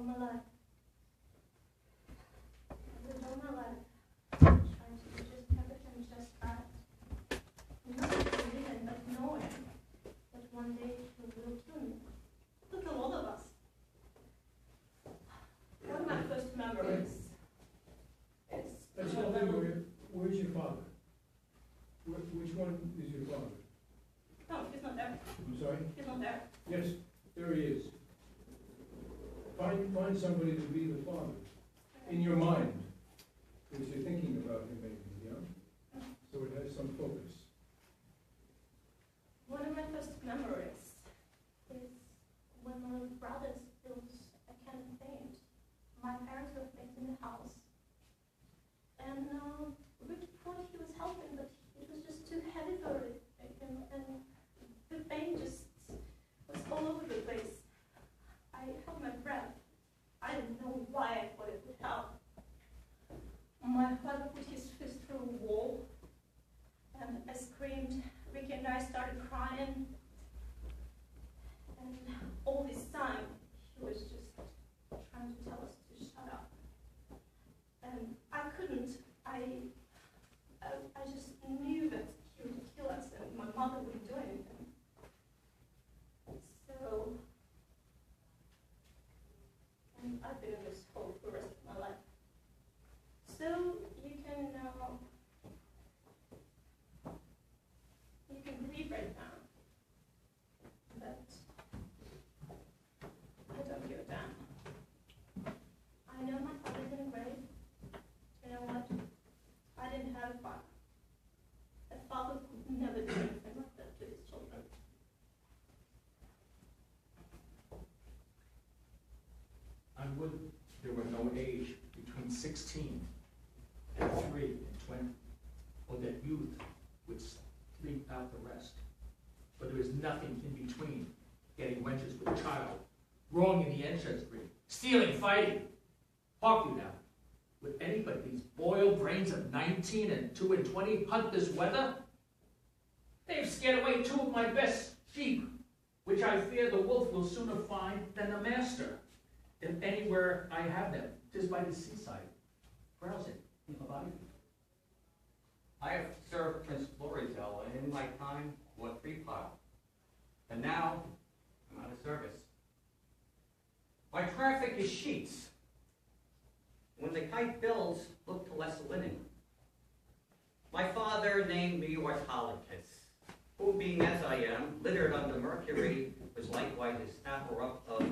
my life. I lived all my life trying to do just everything just right. Not believing, but knowing that one day he will kill me. He'll kill all of us. One of my first memories is... Let's not think of it. Where's your father? Which one is your father? No, he's not there. I'm sorry? He's not there. Yes, there he is. Find somebody to be the father in your mind, because you're thinking about him maybe, yeah? So it has some focus. One of my first memories is when my little brother spilled a can of paint. My parents were painting the house. And Ricky thought he was helping, but it was just too heavy for him. And the paint just was all over the place. I held my breath. I didn't know why I thought it would help. My father put his fist through a wall, and I screamed. Ricky and I started crying. And all this time, he was just trying to tell us to shut up. And I couldn't. I just knew that he would kill us, and my mother wouldn't do anything. So, and I've been in this hole for the rest of my life. So you can believe right now that I don't give a damn. I know my father's in the grave. You know what? I didn't have a father. A father could never do anything like that to his children. I would, there were no age between 16 and 3 and 20, or that youth would sleep out the rest. But there is nothing in between getting wenches with a child, wrong in the ancestry, stealing, fighting. Hark you now. Would anybody, these boiled brains of 19 and 2 and 20, hunt this weather? They've scared away 2 of my best sheep, which I fear the wolf will sooner find than the master. If anywhere I have them, 'tis by the seaside, browsing in Hawaii. I have served Prince Florizel, and in my time, what free pile. And now, I'm out of service. My traffic is sheets. When the kite builds, look to less linen. My father named me Autolycus, who, being as I am, littered under Mercury, was likewise a snapper up of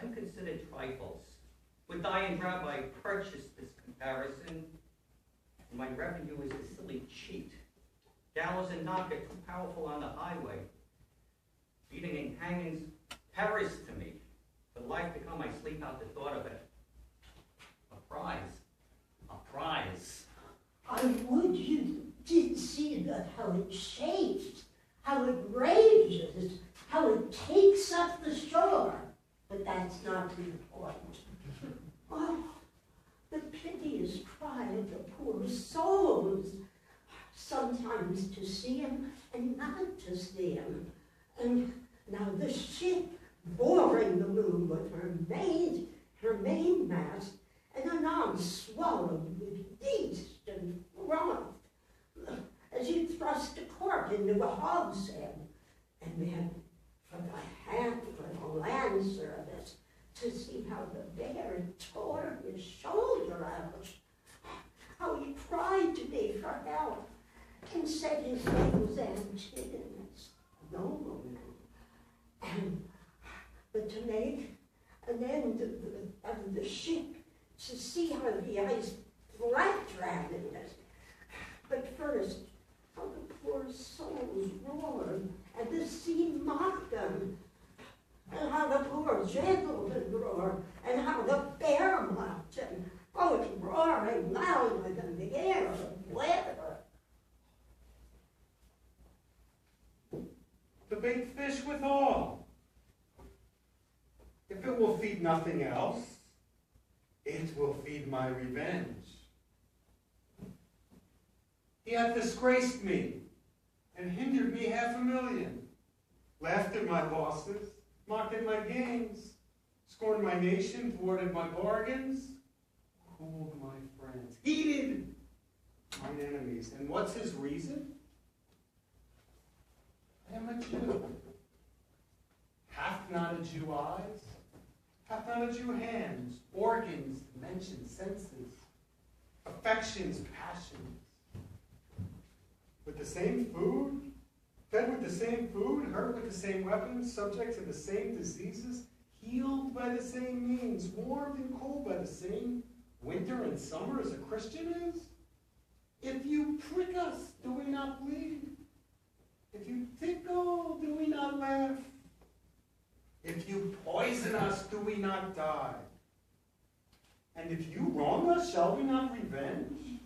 unconsidered trifles. Would die and grab, I purchased this comparison. My revenue is a silly cheat. Gallows and knock are too powerful on the highway. Beating and hangings perish to me. For life to come, I sleep out the thought of it. A prize. A prize. I would you did see that how it shakes, how it rages, how it takes up the shore. But that's not the point. Oh, the piteous cry of the poor souls. Sometimes to see him and not to see him. And now the ship boring the moon with her mainmast, and anon swallowed with yeast and froth, as you thrust a cork into a hogshead, and then for the hand for the land service to see how the bear tore his shoulder out, how he cried to me for help, and said his name was Antigonus, nobleman. But to make an end of the ship, to see how the ice flat-dragged it. But first, how the poor souls roared, and the sea mocked them, and how the poor gentleman roared, and how the bear mocked him, both roaring louder than the air of weather. The bait fish withal. If it will feed nothing else, it will feed my revenge. He hath disgraced me and hindered me $500,000, laughed at my losses, mocked at my gains, scorned my nation, thwarted my bargains, cooled my friends, heated mine enemies. And what's his reason? I am a Jew. Hath not a Jew eyes? Hath not a Jew hands, organs, dimensions, senses, affections, passions? With the same food, fed with the same food, hurt with the same weapons, subject to the same diseases, healed by the same means, warmed and cooled by the same winter and summer as a Christian is? If you prick us, do we not bleed? If you tickle, do we not laugh? If you poison us, do we not die? And if you wrong us, shall we not revenge?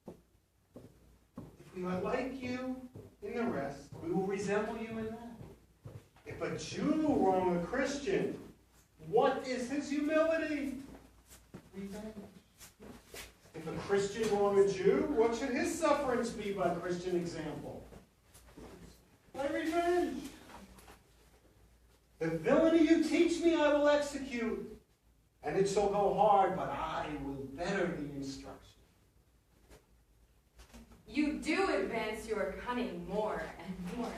If we are like you in the rest, we will resemble you in that. If a Jew wrong a Christian, what is his humility? Revenge. If a Christian wrong a Jew, what should his sufferings be by Christian example? By revenge. The villainy you teach me, I will execute. And it shall go hard, but I will better the instruction. You do advance your cunning more and more.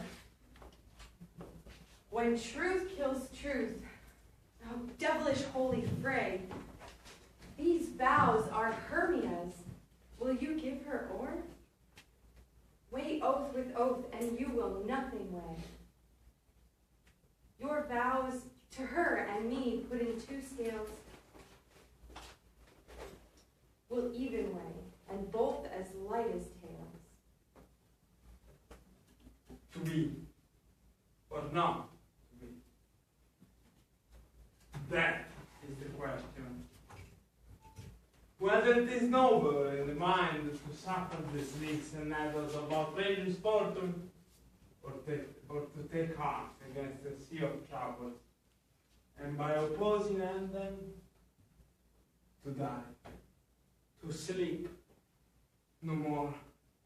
When truth kills truth, oh devilish holy fray, these vows are Hermia's. Will you give her o'er? Weigh oath with oath, and you will nothing weigh. Your vows to her and me put in two scales will even weigh, and both as light as tails. To be or not to be? That is the question. Whether it is noble in the mind to suffer these leaks and ladders of outrageous fortune, or to take heart against the sea of troubles, and by opposing them to die, to sleep no more,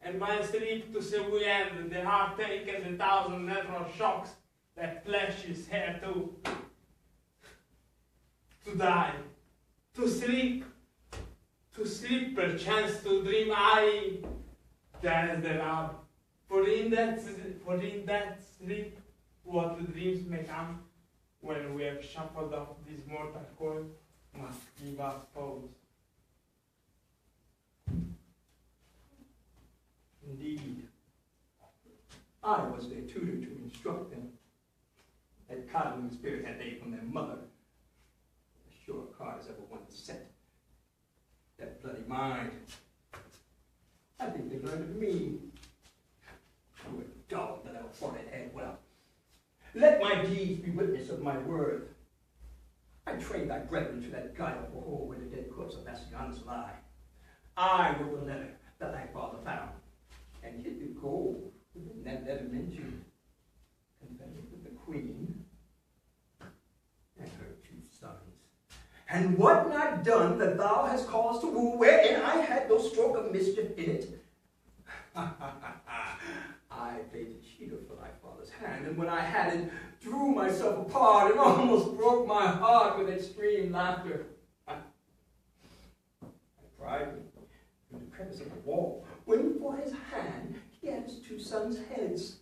and by sleep to say we end the heartache and the thousand natural shocks that flesh is here to die, to sleep perchance to dream I, that is the love. For in that sleep, what the dreams may come, when we have shuffled off this mortal coil, must give us pause. Indeed, I was their tutor to instruct them. That coddling spirit had they from their mother. A sure card as ever once set. That bloody mind. I think they learned of me. You a dog that ever fought it head well. Let my deeds be witness of my word. I trained thy brethren to that guileful hole where the dead corpse of Bassianus lie. I wrote the letter that thy father found, and hid the gold within that letter mentioned, confessing with the queen and her 2 sons. And what not done that thou hast caused to woo, wherein I had no stroke of mischief in it? I played the cheater for thy father's hand, and when I had it, drew myself apart and almost broke my heart with extreme laughter. I cried in the crevice of the wall, when for his hand he had his 2 sons' heads.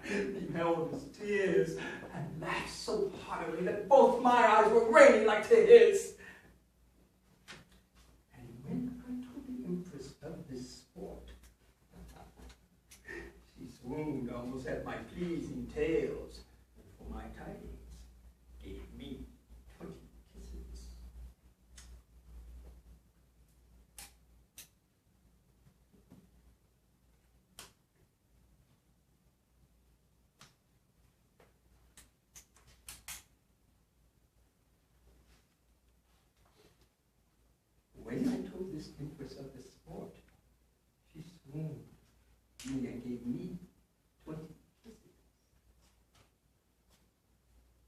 Beheld his tears and laughed so heartily that both my eyes were raining like to his. And when I told the empress of this sport, she swooned almost at my pleasing tales, and for my tidings gave me 20 kisses. When I told this empress of the sport, she swooned, and gave me 20 kisses.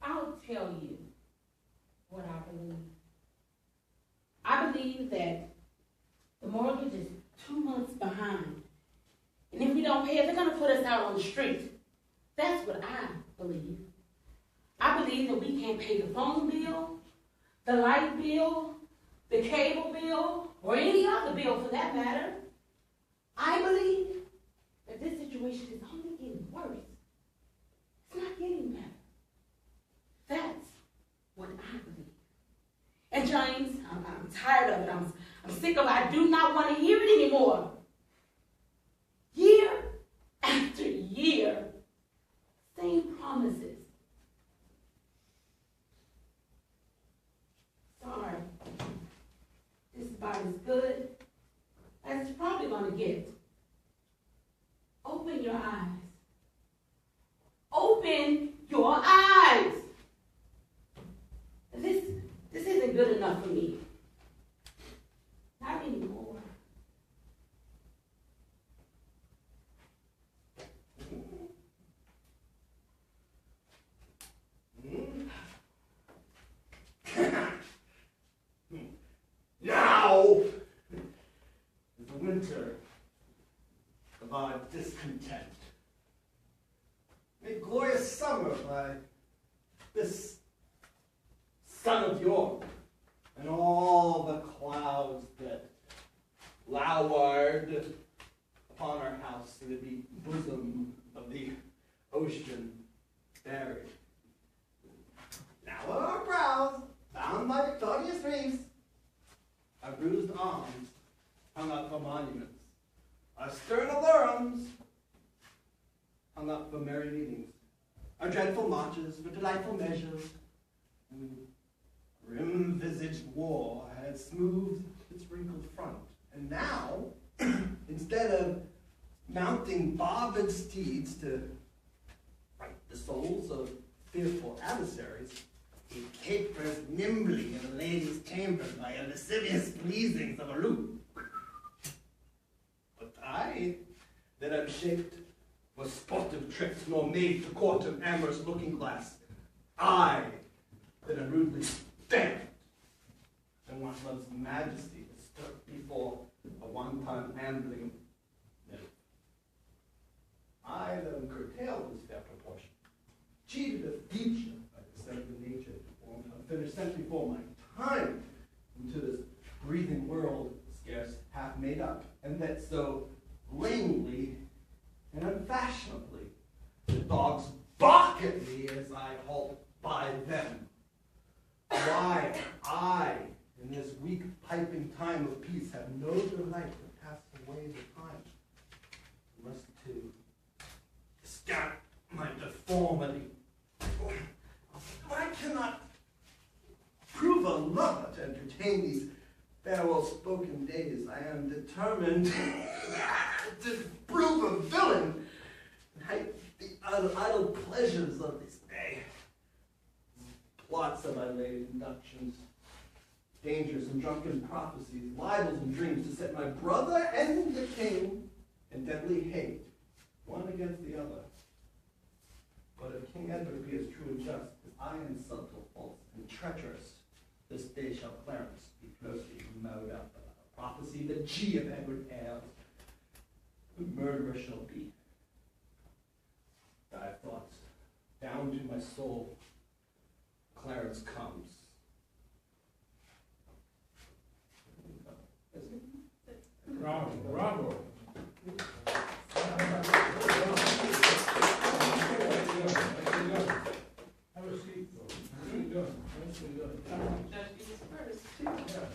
I'll tell you what I believe. I believe that the mortgage is 2 months behind. And if we don't pay it, they're going to put us out on the street. That's what I believe. I believe believe that we can't pay the phone bill, the light bill, the cable bill, or any other bill for that matter. I believe that this situation is only getting worse. It's not getting better. That's what I believe. And James, I'm tired of it. I'm sick of it. I do not want to hear it anymore. Year after year, same promises. Sorry. This is about as good as it's probably going to get. Open your eyes. Open your eyes. This isn't good enough for me. Not anymore. Now is the winter of our discontent. A glorious summer by this sun of yore, and all the clouds that lowered upon our house in the deep bosom of the ocean buried. Now are our brows bound by victorious reefs, our bruised arms hung up for monuments, our stern alarums hung up for merry meetings, our dreadful marches for delightful measures, and grim-visaged war had smoothed its wrinkled front. And now, instead of mounting barbed steeds to fight the souls of fearful adversaries, he capers nimbly in a lady's chamber by a lascivious pleasings of a lute. But I, that am shaped for sportive tricks, nor made to court of amorous looking glass, I, that am rudely stamped, and want love's majesty to stood before a wanton ambling nymph. I, that am curtailed this fair proportion, cheated of feature, the nature finished sent before my time into this breathing world scarce half made up, and that so lamely and unfashionably the dogs bark at me as I halt by them. Why I, in this weak piping time of peace, have no delight to pass away the time, unless to scout my deformity. I cannot prove a lover to entertain these farewell spoken days. I am determined to prove a villain and hide the idle pleasures of this day. Plots of my late inductions, dangers and drunken prophecies, libels and dreams to set my brother and the king in deadly hate, one against the other. But if King Edward be as true and just as I am subtle, false, and treacherous, this day shall Clarence be closely mowed up. A prophecy that G of Edward heirs, the murderer shall be. Thy thoughts, down to my soul, Clarence comes. Bravo, bravo. Have a seat, though. Nicely done, nicely done. Judge, you was first. Yeah.